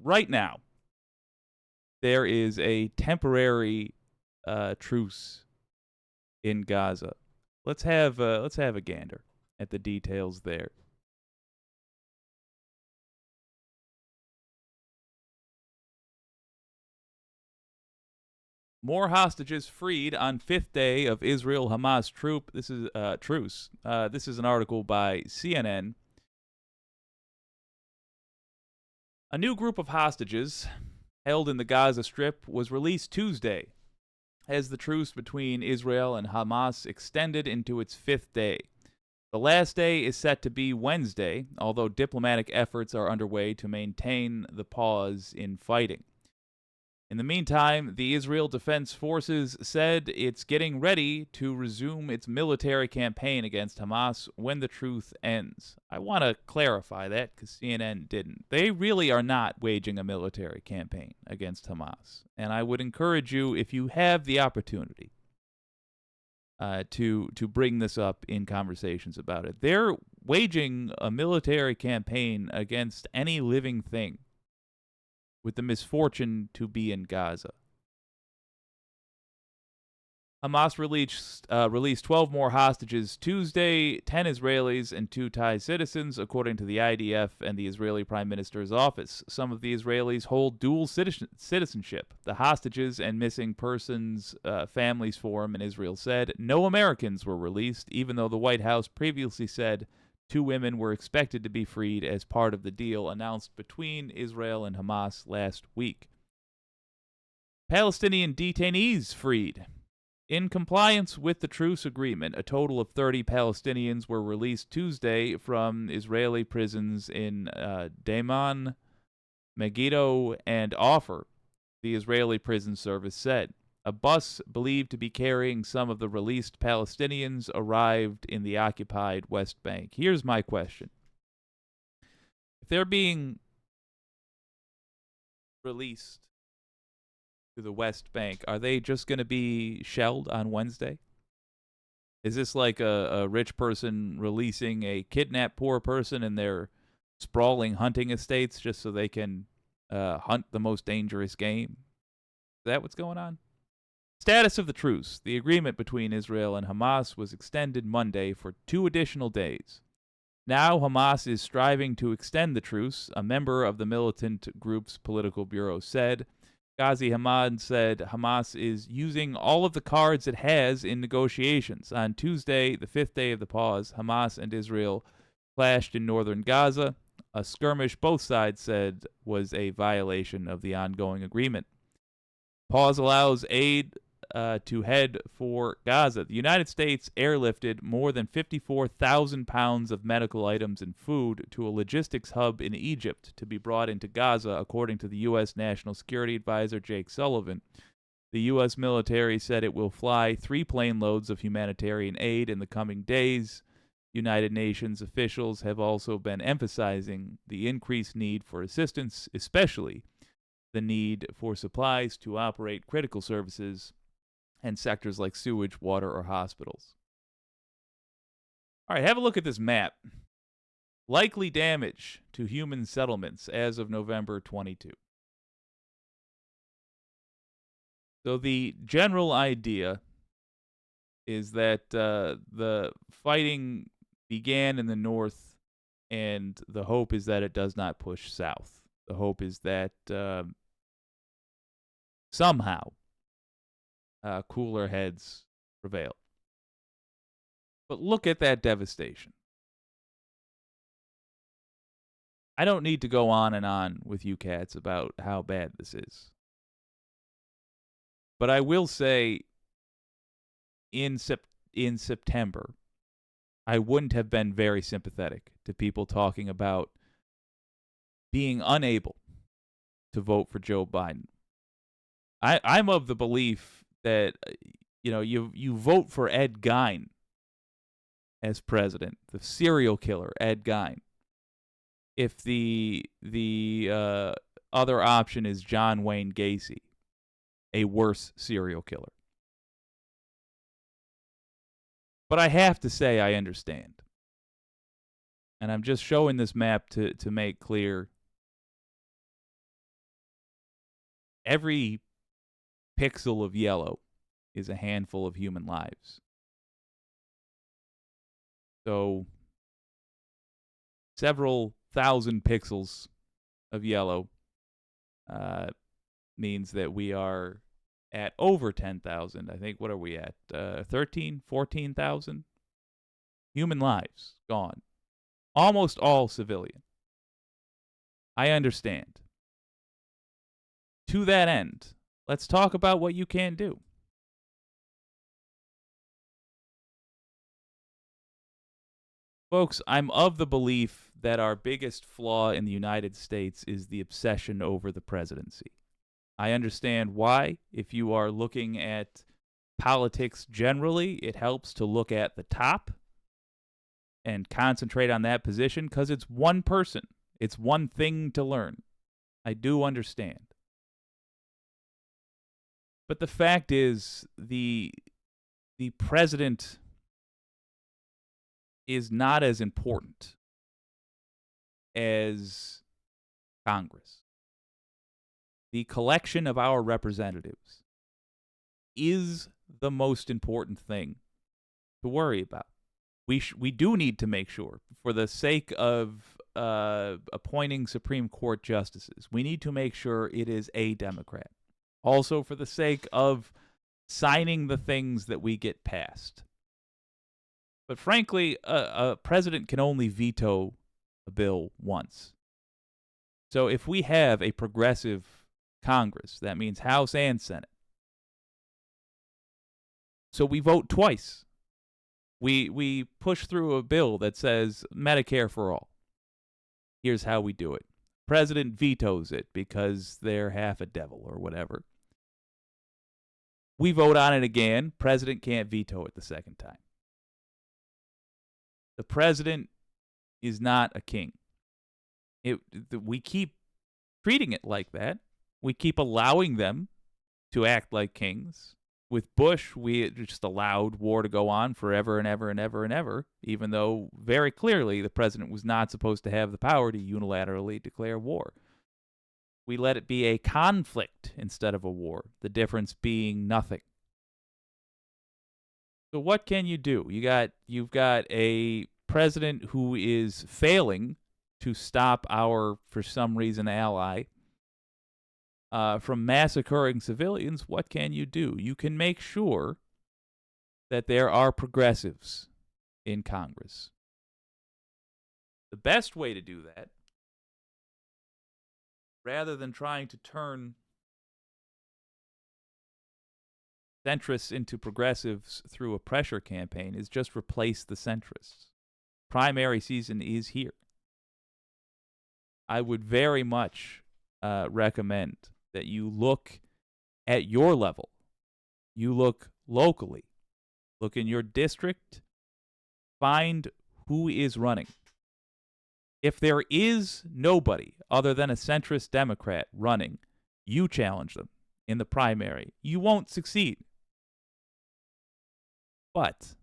right now, there is a temporary truce in Gaza. Let's have a gander at the details there. More hostages freed on fifth day of Israel-Hamas truce. This is an article by CNN. A new group of hostages held in the Gaza Strip was released Tuesday as the truce between Israel and Hamas extended into its fifth day. The last day is set to be Wednesday, although diplomatic efforts are underway to maintain the pause in fighting. In the meantime, the Israel Defense Forces said it's getting ready to resume its military campaign against Hamas when the truce ends. I want to clarify that because CNN didn't. They really are not waging a military campaign against Hamas. And I would encourage you, if you have the opportunity, to bring this up in conversations about it. They're waging a military campaign against any living thing with the misfortune to be in Gaza. Hamas released 12 more hostages Tuesday, 10 Israelis and 2 Thai citizens, according to the IDF and the Israeli Prime Minister's office. Some of the Israelis hold dual citizenship. The Hostages and Missing Persons Families Forum in Israel said no Americans were released, even though the White House previously said 2 women were expected to be freed as part of the deal announced between Israel and Hamas last week. Palestinian detainees freed. In compliance with the truce agreement, a total of 30 Palestinians were released Tuesday from Israeli prisons in Daman, Megiddo, and Offer, the Israeli Prison Service said. A bus believed to be carrying some of the released Palestinians arrived in the occupied West Bank. Here's my question. If they're being released to the West Bank, are they just going to be shelled on Wednesday? Is this like a rich person releasing a kidnapped poor person in their sprawling hunting estates just so they can hunt the most dangerous game? Is that what's going on? Status of the truce. The agreement between Israel and Hamas was extended Monday for 2 additional days. Now Hamas is striving to extend the truce, a member of the militant group's political bureau said. Ghazi Hamad said Hamas is using all of the cards it has in negotiations. On Tuesday, the 5th day of the pause, Hamas and Israel clashed in northern Gaza. A skirmish both sides said was a violation of the ongoing agreement. Pause allows aid to head for Gaza. The United States airlifted more than 54,000 pounds of medical items and food to a logistics hub in Egypt to be brought into Gaza, according to the U.S. National Security Advisor Jake Sullivan. The U.S. military said it will fly 3 plane loads of humanitarian aid in the coming days. United Nations officials have also been emphasizing the increased need for assistance, especially the need for supplies to operate critical services and sectors like sewage, water, or hospitals. All right, have a look at this map. Likely damage to human settlements as of November 22. So the general idea is that the fighting began in the north, and the hope is that it does not push south. The hope is that somehow cooler heads prevail. But look at that devastation. I don't need to go on and on with you cats about how bad this is. But I will say, in September, I wouldn't have been very sympathetic to people talking about being unable to vote for Joe Biden. I'm of the belief that you vote for Ed Gein as president, the serial killer Ed Gein, if the other option is John Wayne Gacy, a worse serial killer. But I have to say I understand. And I'm just showing this map to make clear every pixel of yellow is a handful of human lives. So several thousand pixels of yellow means that we are at over 10,000. I think, what are we at? 13, 14,000 human lives gone. Almost all civilian. I understand. To that end, let's talk about what you can do. Folks, I'm of the belief that our biggest flaw in the United States is the obsession over the presidency. I understand why. If you are looking at politics generally, it helps to look at the top and concentrate on that position because it's one person. It's one thing to learn. I do understand. But the fact is, the president is not as important as Congress. The collection of our representatives is the most important thing to worry about. We do need to make sure, for the sake of appointing Supreme Court justices, we need to make sure it is a Democrat. Also, for the sake of signing the things that we get passed. But frankly, a president can only veto a bill once. So if we have a progressive Congress, that means House and Senate. So we vote twice. We push through a bill that says Medicare for all. Here's how we do it. President vetoes it because they're half a devil or whatever. We vote on it again. President can't veto it the second time. The president is not a king. We keep treating it like that. We keep allowing them to act like kings. With Bush, we just allowed war to go on forever and ever and ever and ever, even though very clearly the president was not supposed to have the power to unilaterally declare war. We let it be a conflict instead of a war, the difference being nothing. So what can you do? You've got a president who is failing to stop our, for some reason, ally from massacring civilians. What can you do? You can make sure that there are progressives in Congress. The best way to do that, rather than trying to turn centrists into progressives through a pressure campaign, is just replace the centrists. Primary season is here. I would very much recommend that you look at your level. You look locally. Look in your district. Find who is running. If there is nobody other than a centrist Democrat running, you challenge them in the primary. You won't succeed. But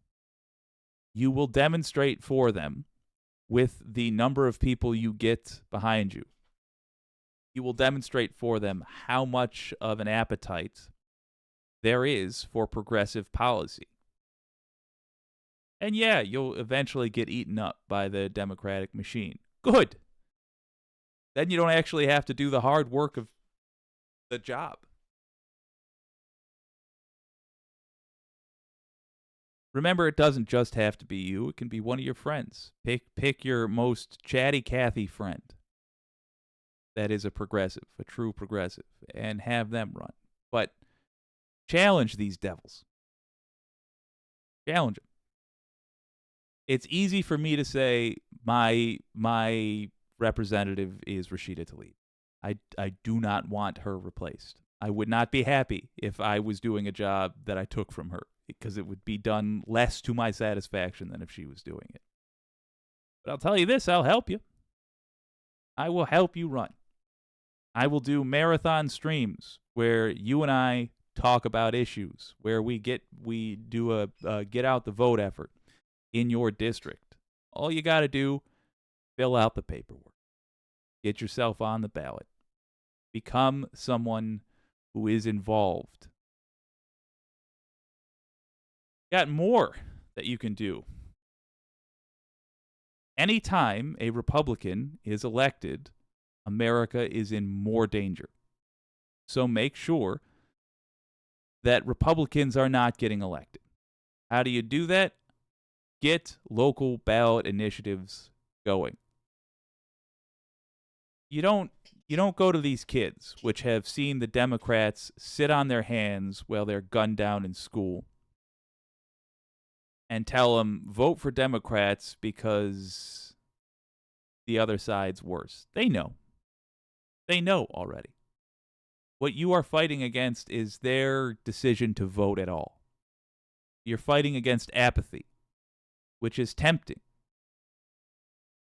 you will demonstrate for them with the number of people you get behind you. You will demonstrate for them how much of an appetite there is for progressive policy. And yeah, you'll eventually get eaten up by the Democratic machine. Good. Then you don't actually have to do the hard work of the job. Remember, it doesn't just have to be you. It can be one of your friends. Pick your most chatty Cathy friend that is a progressive, a true progressive, and have them run. But challenge these devils. Challenge them. It's easy for me to say my representative is Rashida Tlaib. I do not want her replaced. I would not be happy if I was doing a job that I took from her, because it would be done less to my satisfaction than if she was doing it. But I'll tell you this, I'll help you. I will help you run. I will do marathon streams where you and I talk about issues, where we do a get out the vote effort in your district. All you got to do, fill out the paperwork. Get yourself on the ballot. Become someone who is involved. Got more that you can do. Anytime a Republican is elected, America is in more danger. So make sure that Republicans are not getting elected. How do you do that? Get local ballot initiatives going. You don't go to these kids, which have seen the Democrats sit on their hands while they're gunned down in school, and tell them, vote for Democrats because the other side's worse. They know. They know already. What you are fighting against is their decision to vote at all. You're fighting against apathy, which is tempting.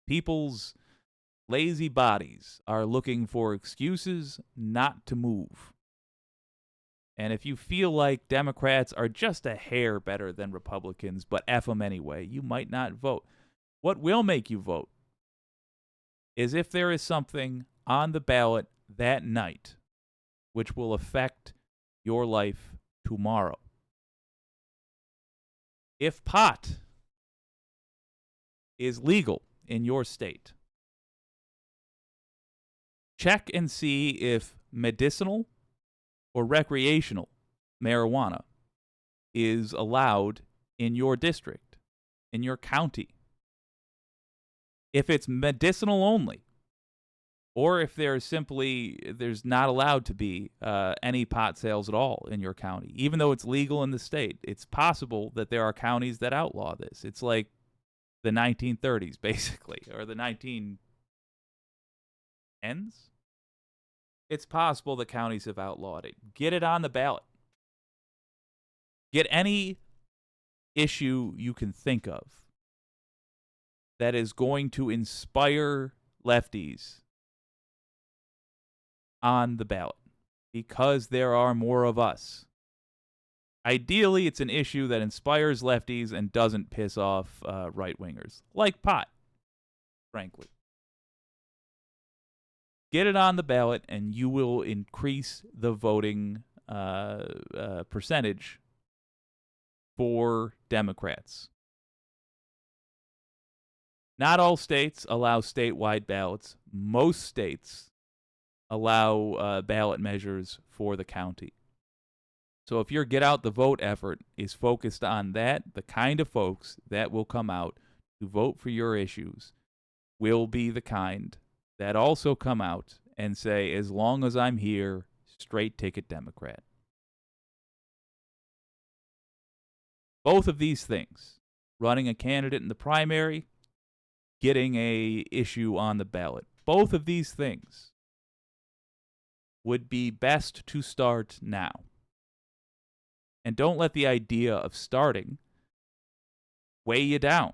People's lazy bodies are looking for excuses not to move. And if you feel like Democrats are just a hair better than Republicans, but F them anyway, you might not vote. What will make you vote is if there is something on the ballot that night which will affect your life tomorrow. If pot is legal in your state, check and see if medicinal or recreational marijuana is allowed in your district, in your county. If it's medicinal only, or if there's not allowed to be any pot sales at all in your county, even though it's legal in the state, it's possible that there are counties that outlaw this. It's like the 1930s, basically, or the 1910s. It's possible that counties have outlawed it. Get it on the ballot. Get any issue you can think of that is going to inspire lefties on the ballot, because there are more of us. Ideally, it's an issue that inspires lefties and doesn't piss off right-wingers, like pot, frankly. Get it on the ballot, and you will increase the voting percentage for Democrats. Not all states allow statewide ballots. Most states allow ballot measures for the county. So if your get out the vote effort is focused on that, the kind of folks that will come out to vote for your issues will be the kind that also come out and say, as long as I'm here, straight ticket Democrat. Both of these things, running a candidate in the primary, getting a issue on the ballot, both of these things would be best to start now. And don't let the idea of starting weigh you down.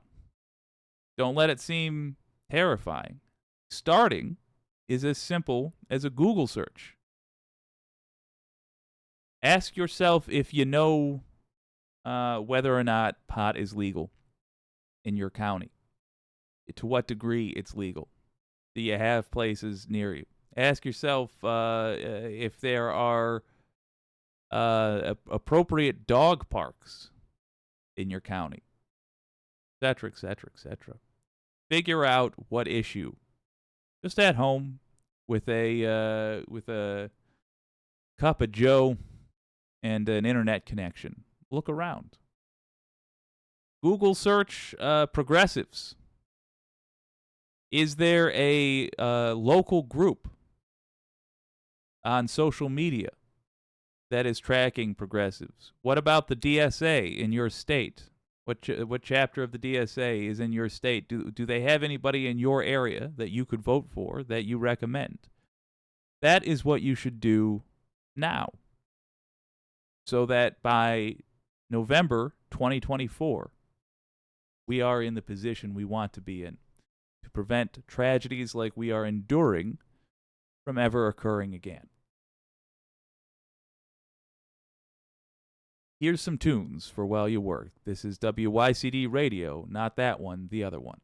Don't let it seem terrifying. Starting is as simple as a Google search. Ask yourself if you know whether or not pot is legal in your county. To what degree it's legal. Do you have places near you? Ask yourself if there are appropriate dog parks in your county, etc., etc., etc. Figure out what issue. Just at home with a cup of Joe and an internet connection. Look around. Google search progressives. Is there a local group on social media that is tracking progressives? What about the DSA in your state? What chapter of the DSA is in your state? Do they have anybody in your area that you could vote for that you recommend? That is what you should do now, so that by November 2024, we are in the position we want to be in to prevent tragedies like we are enduring from ever occurring again. Here's some tunes for while you work. This is WYCD Radio, not that one, the other one.